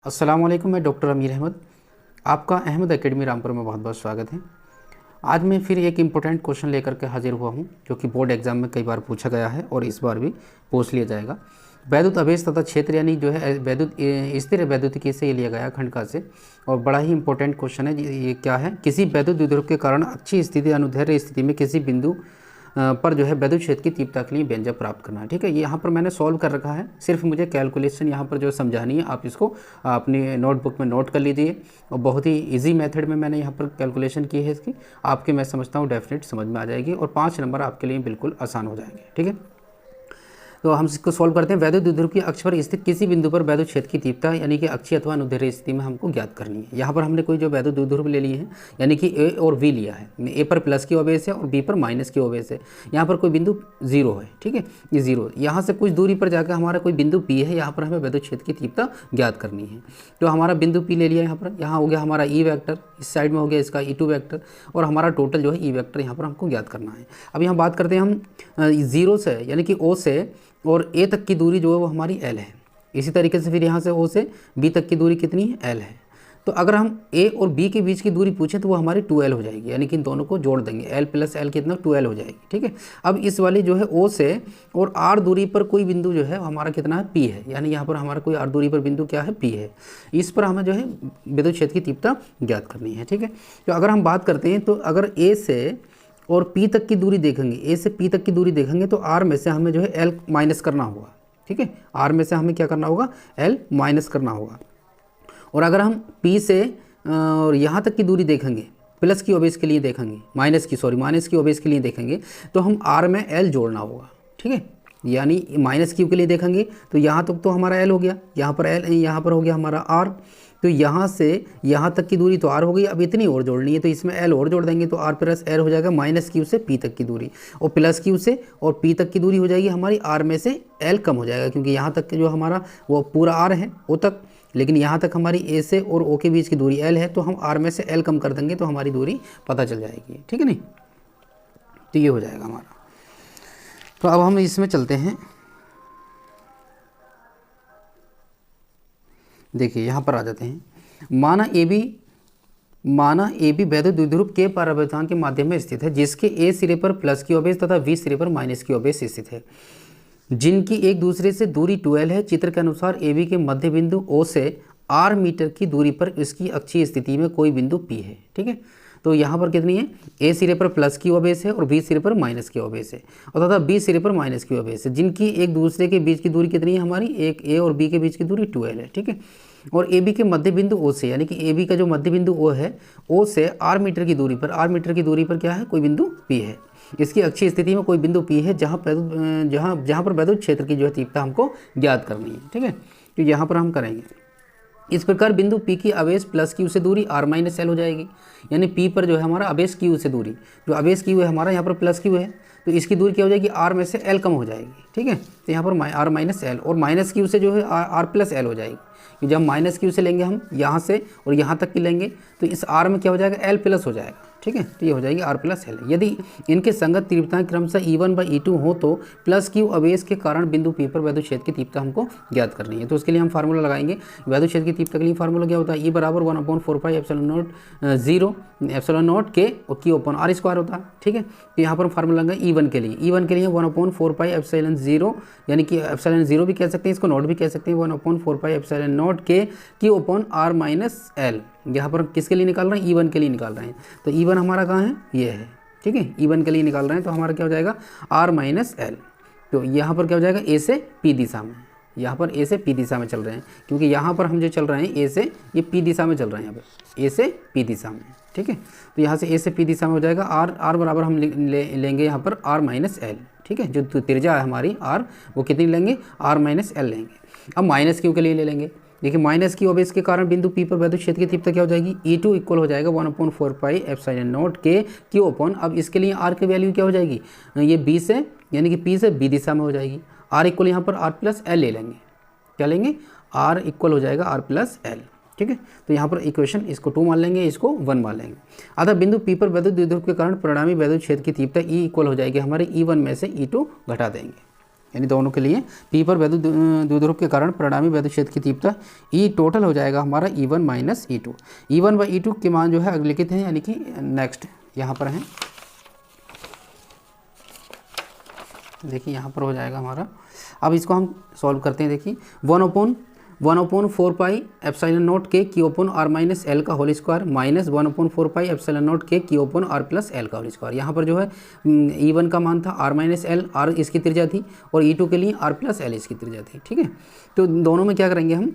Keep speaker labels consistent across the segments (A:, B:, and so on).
A: अस्सलाम वालेकुम। मैं डॉक्टर अमीर अहमद, आपका अहमद एकेडमी रामपुर में बहुत बहुत स्वागत है। आज मैं फिर एक इम्पोर्टेंट क्वेश्चन लेकर के हाजिर हुआ हूँ जो कि बोर्ड एग्जाम में कई बार पूछा गया है और इस बार भी पूछ लिया जाएगा। वैद्युत अभेश तथा क्षेत्र यानी जो है वैद्युत स्थिर वैद्युतिकी से ये लिया गया खंड से, और बड़ा ही इंपॉर्टेंट क्वेश्चन है। ये क्या है? किसी वैद्युत द्विध्रुव के कारण अच्छी स्थिति अनुदैर्ध्य स्थिति में किसी बिंदु पर जो है वैद्युत क्षेत्र की तीव्रता के लिए व्यंजक प्राप्त करना है। ठीक है, ये यहाँ पर मैंने सॉल्व कर रखा है, सिर्फ मुझे कैलकुलेशन यहाँ पर जो समझानी है आप इसको अपनी नोटबुक में नोट कर लीजिए। और बहुत ही इजी मेथड में मैंने यहाँ पर कैलकुलेशन की है इसकी, आपके मैं समझता हूँ डेफिनेट समझ में आ जाएगी और 5 नंबर आपके लिए बिल्कुल आसान हो जाएंगे। ठीक है, तो हम इसको सॉल्व करते हैं। वैद्युत द्विध्रुव की अक्ष पर स्थित किसी बिंदु पर वैद्युत क्षेत्र की तीव्रता यानी कि अक्षीय अथवा अनुदैर्ध्य स्थिति में हमको ज्ञात करनी है। यहाँ पर हमने कोई जो वैद्युत द्विध्रुव ले लिए हैं यानी कि ए और बी लिया है। ए पर प्लस की ओवेस है और बी पर माइनस की ओवेस है। यहाँ पर कोई बिंदु जीरो है। ठीक है, ये जीरो। यहाँ से कुछ दूरी पर जाकर हमारा कोई बिंदु पी है, यहाँ पर हमें वैद्युत क्षेत्र की तीव्रता ज्ञात करनी है। तो हमारा बिंदु पी ले लिया यहाँ पर। यहाँ हो गया हमारा ई वैक्टर, इस साइड में हो गया इसका ई2 वैक्टर, और हमारा टोटल जो है ई वैक्टर यहाँ पर हमको ज्ञात करना है। अब यहाँ बात करते हैं हम जीरो से यानी कि ओ से और ए तक की दूरी जो है वो हमारी एल है। इसी तरीके से फिर यहाँ से ओ से बी तक की दूरी कितनी है? एल है। तो अगर हम ए और बी के बीच की दूरी पूछें तो वो हमारी 2l हो जाएगी, यानी कि इन दोनों को जोड़ देंगे, l प्लस एल कितना 2l हो जाएगी। ठीक है, अब इस वाली जो है ओ से और आर दूरी पर कोई बिंदु जो है हमारा कितना है? पी है। यानी यहाँ पर हमारा कोई आर दूरी पर बिंदु क्या है? पी है। इस पर हमें जो है विद्युत क्षेत्र की तीव्रता ज्ञात करनी है। ठीक है, तो अगर हम बात करते हैं तो अगर ए से और P तक की दूरी देखेंगे, ए से P तक की दूरी देखेंगे तो R में से हमें जो है L माइनस करना होगा। ठीक है, R में से हमें क्या करना होगा? L माइनस करना होगा। और अगर हम P से और यहाँ तक की दूरी देखेंगे, प्लस की ओवेस के लिए देखेंगे, माइनस की ओवेस के लिए देखेंगे तो हम R में L जोड़ना होगा। ठीक है, यानी माइनस क्यू के लिए देखेंगे तो यहाँ तक तो हमारा L हो गया, यहाँ पर L, यहाँ पर हो गया हमारा R। तो यहाँ से यहाँ तक की दूरी तो R हो गई, अब इतनी और जोड़नी है तो इसमें L और जोड़ देंगे तो R प्लस L हो जाएगा माइनस क्यू से P तक की दूरी, और प्लस क्यू से और P तक की दूरी हो जाएगी हमारी R में से L कम हो जाएगा, क्योंकि यहाँ तक जो हमारा वो पूरा R है O तक, लेकिन यहाँ तक हमारी A से और O के बीच की दूरी L है, तो हम R में से L कम कर देंगे तो हमारी दूरी पता चल जाएगी। ठीक है नहीं, तो ये हो जाएगा हमारा। तो अब हम इसमें चलते हैं। देखिए यहाँ पर आ जाते हैं। माना ए बी वैद्युत द्विध्रुव के परावर्तन के माध्यम में स्थित है, जिसके ए सिरे पर प्लस की ओवेस तथा बी सिरे पर माइनस की ओवेस स्थित है, जिनकी एक दूसरे से दूरी 2l है। चित्र के अनुसार ए बी के मध्य बिंदु ओ से r मीटर की दूरी पर इसकी अक्षीय स्थिति में कोई बिंदु p है। ठीक है, तो यहाँ पर कितनी है? ए सिरे पर प्लस की ओवेस है और बी सिरे पर माइनस की ओवेस है, और तथा बी सिरे पर माइनस की ओवेस है, जिनकी एक दूसरे के बीच की दूरी कितनी है हमारी? एक ए और बी के बीच की दूरी 2l है। ठीक है, और ए बी के मध्य बिंदु ओ से, यानी कि ए बी का जो मध्य बिंदु ओ है, ओ से r मीटर की दूरी पर क्या है? कोई बिंदु p है। इसकी अक्षीय स्थिति में कोई बिंदु p है जहाँ पर वैद्युत क्षेत्र की जो है तीव्रता हमको ज्ञात करनी है। ठीक है, तो यहाँ पर हम करेंगे। इस प्रकार बिंदु P की अवेश प्लस क्यू से दूरी R माइनस एल हो जाएगी, यानी P पर जो है हमारा अवेश क्यू से दूरी, जो अवेश क्यू है हमारा यहाँ पर प्लस क्यू है, तो इसकी दूरी क्या हो जाएगी? R में से L कम हो जाएगी। ठीक है, तो यहाँ पर R माइनस एल, और माइनस क्यू से जो है R प्लस एल हो जाएगी। कि जब माइनस क्यू से लेंगे हम यहाँ से और यहाँ तक की लेंगे तो इस R में क्या हो जाएगा? L प्लस हो जाएगा। ठीक है, तो ये हो जाएगी R प्लस एल। यदि इनके संगत तीव्रताएं क्रमशः E1/E2 हो तो प्लस क्यू अवेश के कारण बिंदु P पर वैद्युत क्षेत्र की तीव्रता हमको ज्ञात करनी है। तो उसके लिए हम फार्मूला लगाएंगे। वैद्युत क्षेत्र की तीव्रता के लिए फार्मूला क्या होता है? E बराबर 1/4 एप्सिलॉन नॉट के और Q अपॉन R स्क्वायर होता है। ठीक है, तो यहाँ पर फार्मूला लगाएंगे E1 के लिए। E1 के लिए 1/4 एप्सिलॉन 0, यानी कि एप्सिलॉन 0 भी कह सकते हैं, इसको नॉट भी कह सकते हैं। 1/4 एप्सिलॉन नॉट के Q upon R minus L. यहाँ पर किसके लिए निकाल रहे हैं? E1 के लिए निकाल रहे हैं। तो E1 हमारा कहाँ है? ये है। ठीक है, E1 के लिए निकाल रहे हैं तो हमारा क्या हो जाएगा? R minus L. तो यहाँ पर क्या हो जाएगा? A से P दिशा में, यहाँ पर A से P दिशा में चल रहे हैं, क्योंकि यहाँ पर हम जो चल रहे हैं A से, ये P दिशा में चल रहे हैं, यहाँ पर A से P दिशा में। ठीक है, तो यहाँ से A से P दिशा में हो जाएगा R बराबर हम लेंगे यहाँ पर R माइनस एल। ठीक है, जो त्रिज्या है हमारी R, वो कितनी लेंगे? R माइनस एल लेंगे। अब माइनस क्यू के लिए ले लेंगे। देखिए माइनस की ओवेस के कारण बिंदु P पर वैद्युत क्षेत्र की तीव्रता क्या हो जाएगी? E2 इक्वल हो जाएगा 1/4 एप्सिलॉन नॉट के Q अपॉन, अब इसके लिए R की वैल्यू क्या हो जाएगी? ये B से, यानी कि P से B दिशा में हो जाएगी। R इक्वल यहाँ पर R प्लस एल ले लेंगे। क्या लेंगे? R इक्वल हो जाएगा R प्लस एल। ठीक है, तो यहाँ पर इक्वेशन इसको 2 मान लेंगे, इसको 1 मान लेंगे। अतः बिंदु P पर वैद्युत द्विध्रुव के कारण परिणामी वैद्युत क्षेत्र की तीव्रता E इक्वल हो जाएगी हमारे E1 में से E2 घटा देंगे। यानी दोनों के लिए P पर वैद्युत द्विध्रुव के कारण परिणामी वैद्युत क्षेत्र की तीव्रता E टोटल हो जाएगा हमारा E1 माइनस E2। E1 व E2 के मान जो है अग्रलिखित हैं, यानी कि नेक्स्ट यहाँ पर हैं। देखिए यहाँ पर हो जाएगा हमारा, अब इसको हम सॉल्व करते हैं। देखिए 1/4 पाई एप्सिलॉन नॉट के q upon R minus L का whole square minus 1/4 pi epsilon nought के q upon R plus L का होल स्क्वायर। यहाँ पर जो है E1 का मान था आर माइनस एल, आर इसकी त्रिज्या थी, और E2 के लिए आर प्लस एल इसकी त्रिज्या थी। ठीक है, तो दोनों में क्या करेंगे हम,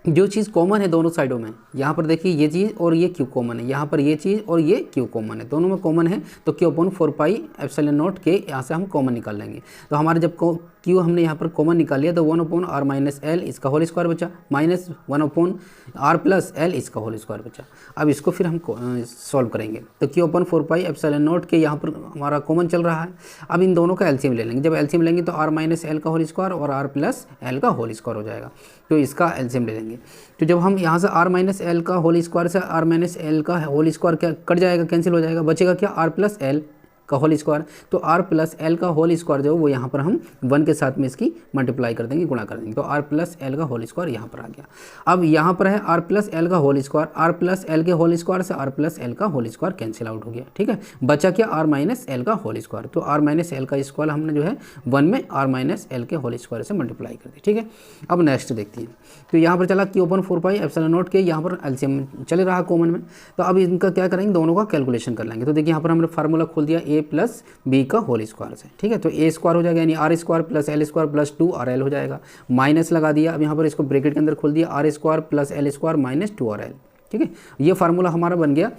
A: जो चीज़ कॉमन है दोनों साइडों में, यहाँ पर देखिए ये चीज़ और ये क्यू कॉमन है, यहाँ पर ये चीज़ और ये क्यू कॉमन है, दोनों में कॉमन है, तो क्यू अपन 4 पाई एप्सिलॉन नॉट के यहाँ से हम कॉमन निकाल लेंगे। तो हमारे जब क्यू हमने यहाँ पर कॉमन निकाल लिया तो 1 आर माइनस एल इसका होल स्क्वायर बचा, माइनस 1 आर प्लस एल इसका होल स्क्वायर बचा। अब इसको फिर हम सॉल्व करेंगे, तो क्यू अपन 4 पाई एप्सिलॉन नॉट के यहाँ पर हमारा कॉमन चल रहा है। अब इन दोनों का एलसीएम ले लेंगे, जब एलसीएम लेंगे तो आर माइनस एल का होल स्क्वायर और आर प्लस एल का होल स्क्वायर हो जाएगा, तो इसका एलसीएम ले लेंगे। तो जब हम यहाँ से आर माइनस एल का होल स्क्वायर से आर माइनस एल का होल स्क्वायर क्या कट जाएगा, कैंसिल हो जाएगा, बचेगा क्या, आर प्लस एल का होल स्क्वायर। तो आर प्लस एल का होल स्क्वायर जो है वो यहाँ पर हम 1 के साथ में इसकी मल्टीप्लाई कर देंगे, गुणा कर देंगे, तो आर प्लस एल का होल स्क्वायर यहाँ पर आ गया। अब यहाँ पर है आर प्लस एल का whole square, R plus L के होल स्क्वायर से आर प्लस एल का होल स्क्वायर कैंसिल आउट हो गया। ठीक है, बचा क्या, आर माइनस एल का होल स्क्वायर। तो आर माइनस एल का स्क्वायर हमने जो है 1 में आर माइनस एल के होल स्क्वायर से मल्टीप्लाई कर दी। ठीक है, अब नेक्स्ट देखते हैं। तो यहाँ पर चला क्यू अपन 4 पाई एप्सिलॉन नॉट के, यहाँ पर एलसीएम चल रहा कॉमन में, तो अब इनका क्या करेंगे, दोनों का कैलकुलेशन कर लेंगे। तो देखिए यहाँ पर हमने फार्मूला खोल दिया ए प्लस बी का होल स्क्वायर से। ठीक है, तो ए स्क्वायर हो जाएगा, यानी R square plus L square plus 2 R L हो जाएगा, माइनस लगा दिया। अब यहाँ पर इसको ब्रैकेट के अंदर खोल दिया, R square plus L square minus 2 R L. ठीक है, ये फार्मूला हमारा बन गया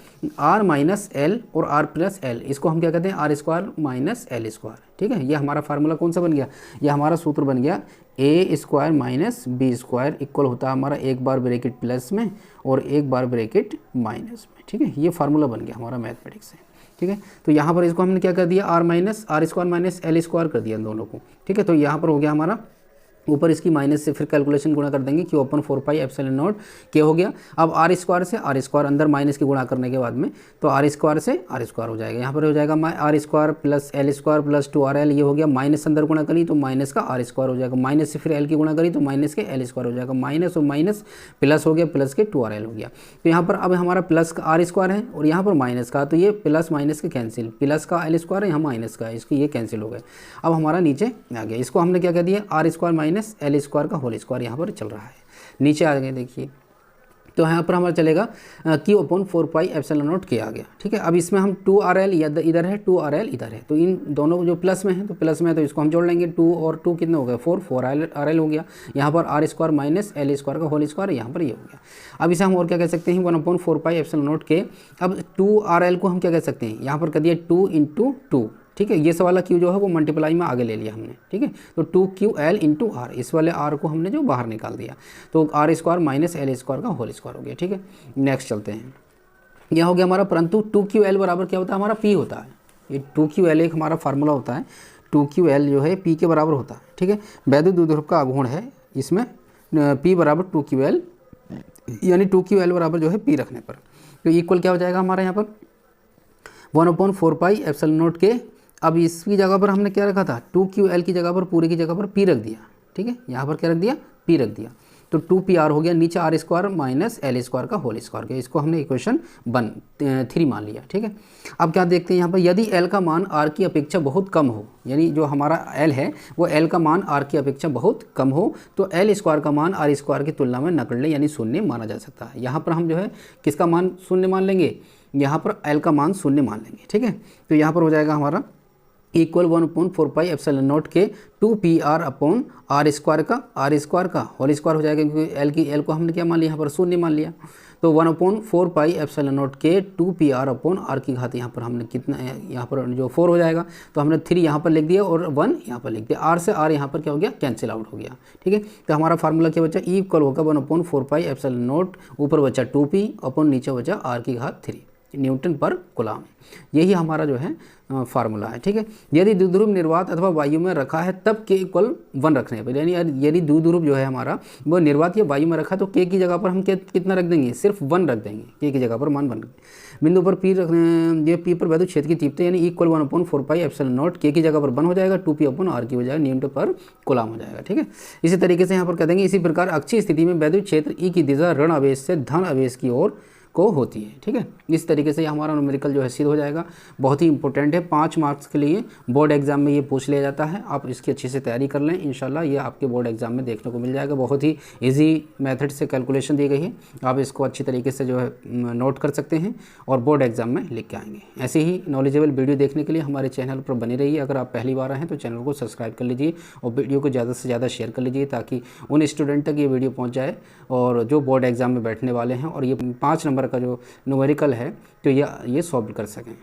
A: आर माइनस एल और आर प्लस एल, इसको हम क्या कहते हैं, R square minus L square. ठीक है, ये हमारा फार्मूला कौन सा बन गया, ये हमारा सूत्र बन गया A square minus B square equal होता है हमारा एक बार ब्रैकेट प्लस में और एक बार ब्रैकेट माइनस में। ठीक है, ये फार्मूला बन गया हमारा मैथमेटिक्स से। ठीक है, तो यहाँ पर इसको हमने क्या कर दिया, R minus R square minus L square कर दिया इन दोनों को। ठीक है, तो यहाँ पर हो गया हमारा, ऊपर इसकी माइनस से फिर कैलकुलेशन गुणा कर देंगे, क्यू अपन 4 पाई एप्सिलॉन नॉट के हो गया। अब आर स्क्वायर से आर स्क्वायर अंदर माइनस की गुणा करने के बाद में, तो आर स्क्वायर से आर स्क्वायर हो जाएगा, यहाँ पर हो जाएगा R square plus L square plus 2 R L, ये हो गया, माइनस अंदर गुणा करी तो माइनस का आर स्क्वायर हो जाएगा, माइनस से फिर एल की गुणा करी तो माइनस के एल स्क्वायर हो जाएगा, माइनस और माइनस प्लस हो गया, प्लस के 2 आर एल हो गया। तो यहाँ पर अब हमारा प्लस का आर स्क्वायर है और यहाँ पर माइनस का, तो ये प्लस माइनस के कैंसिल, प्लस का एल स्क्वायर है, यहाँ माइनस का, इसको ये कैंसिल हो गए। अब हमारा नीचे आ गया, इसको हमने क्या कर दिया, R square minus L square whole square यहाँ पर चल रहा है। नीचे आ गए देखिए, तो यहाँ पर हमारा चलेगा क्यू अपन 4 पाई एप्सिलॉन नॉट के आ गया। ठीक है, अब इसमें हम 2 आर एल इधर है, 2 आर एल इधर है, तो इन दोनों जो प्लस में है, तो प्लस में है तो इसको हम जोड़ लेंगे, 2 और 2 कितने हो गए, 4 आर एल हो गया। यहाँ पर R square minus L square का होल स्क्वायर, यहाँ पर ये हो गया। अब इसे हम और क्या कह सकते हैं, 1/4 पाई एप्सिलॉन नॉट के। अब 2 आर एल को हम क्या कह सकते हैं, यहाँ पर कर दिया 2 × 2। ठीक है, ये सब वाला क्यू जो है वो मल्टीप्लाई में आगे ले लिया हमने। ठीक है, तो 2QL × R, इस वाले R को हमने जो बाहर निकाल दिया, तो R square minus L square का होल स्क्वायर हो गया। ठीक है, नेक्स्ट चलते हैं। यह हो गया हमारा, परंतु 2QL बराबर क्या होता है, हमारा P होता है। ये 2QL एक हमारा फार्मूला होता है, 2QL जो है P के बराबर होता है। ठीक है, वैद्युत द्विध्रुव का आघूर्ण है, इसमें P बराबर 2QL, यानी 2QL बराबर जो है P रखने पर, तो इक्वल क्या हो जाएगा हमारा यहाँ पर 1/4 पाई एप्सिलॉन नॉट के। अब इसकी जगह पर हमने क्या रखा था, 2QL की जगह पर, पूरे की जगह पर P रख दिया। ठीक है, यहाँ पर क्या रख दिया, P रख दिया, तो 2PR हो गया, नीचे R square minus L square का होल स्क्वायर किया, इसको हमने इक्वेशन 3 मान लिया। ठीक है, अब क्या देखते हैं यहाँ पर, यदि L का मान R की अपेक्षा बहुत कम हो, यानी जो हमारा L है वो L का मान R की अपेक्षा बहुत कम हो, तो L स्क्वायर का मान R स्क्वायर की तुलना में नगण्य यानी शून्य माना जा सकता है। यहाँ पर हम जो है किसका मान शून्य मान लेंगे, यहाँ पर L का मान शून्य मान लेंगे। ठीक है, तो यहाँ पर हो जाएगा हमारा इक्वल 1/4 पाई एप्सिलॉन नॉट के 2PR अपॉन आर स्क्वायर का होल स्क्वायर हो जाएगा, क्योंकि L को हमने क्या मान लिया, यहाँ पर शून्य मान लिया। तो 1/4 पाई एप्सिलॉन नॉट के 2PR अपॉन आर की घात, यहाँ पर हमने कितना, यहाँ पर जो 4 हो जाएगा, तो हमने 3 यहाँ पर लिख दिया और 1 यहाँ पर लिख दिया, आर से आर यहाँ पर क्या हो गया, कैंसिल आउट हो गया। ठीक है, तो हमारा फार्मूला क्या बचा, इक्वल होगा 1/4 पाई एप्सिलॉन नॉट, ऊपर बचा 2P अपॉन नीचे बचा आर की घात 3। न्यूटन पर कूलाम। यही हमारा जो है फार्मूला है, ठीक है। यदि द्विध्रुव निर्वात अथवा वायु में रखा है तब k इक्वल 1 रखने पर, यानी यदि द्विध्रुव जो है हमारा वो निर्वात या वायु में रखा तो k की जगह पर हम कितना रख देंगे, सिर्फ 1 रख देंगे, k की जगह पर मान 1 बिंदु पर p रखने, ये p पर वैद्युत क्षेत्र की तीव्रता यानी इक्वल 1/4πε0, k की जगह पर 1 हो जाएगा, 2p/r की हो जाएगा, न्यूटन पर कूलाम हो जाएगा, ठीक है। इसी तरीके से यहाँ पर कह देंगे इसी प्रकार अक्षीय स्थिति में वैद्युत क्षेत्र E की दिशा ऋण आवेश से धन आवेश की ओर को होती है, ठीक है। इस तरीके से हमारा न्यूमेरिकल जो है सिद्ध हो जाएगा। बहुत ही इंपॉर्टेंट है, 5 मार्क्स के लिए बोर्ड एग्जाम में ये पूछ लिया जाता है। आप इसकी अच्छे से तैयारी कर लें, इंशाल्लाह ये आपके बोर्ड एग्जाम में देखने को मिल जाएगा। बहुत ही इजी मेथड से कैलकुलेशन दी गई है, आप इसको अच्छी तरीके से जो है नोट कर सकते हैं और बोर्ड एग्जाम में लिख के आएंगे। ऐसे ही नॉलेजेबल वीडियो देखने के लिए हमारे चैनल पर बने रहिए। अगर आप पहली बार आए हैं तो चैनल को सब्सक्राइब कर लीजिए और वीडियो को ज़्यादा से ज़्यादा शेयर कर लीजिए ताकि उन स्टूडेंट तक ये वीडियो पहुँच जाए और जो बोर्ड एग्जाम में बैठने वाले हैं और ये 5 नंबर का जो न्यूमेरिकल है तो ये सॉल्व कर सकें।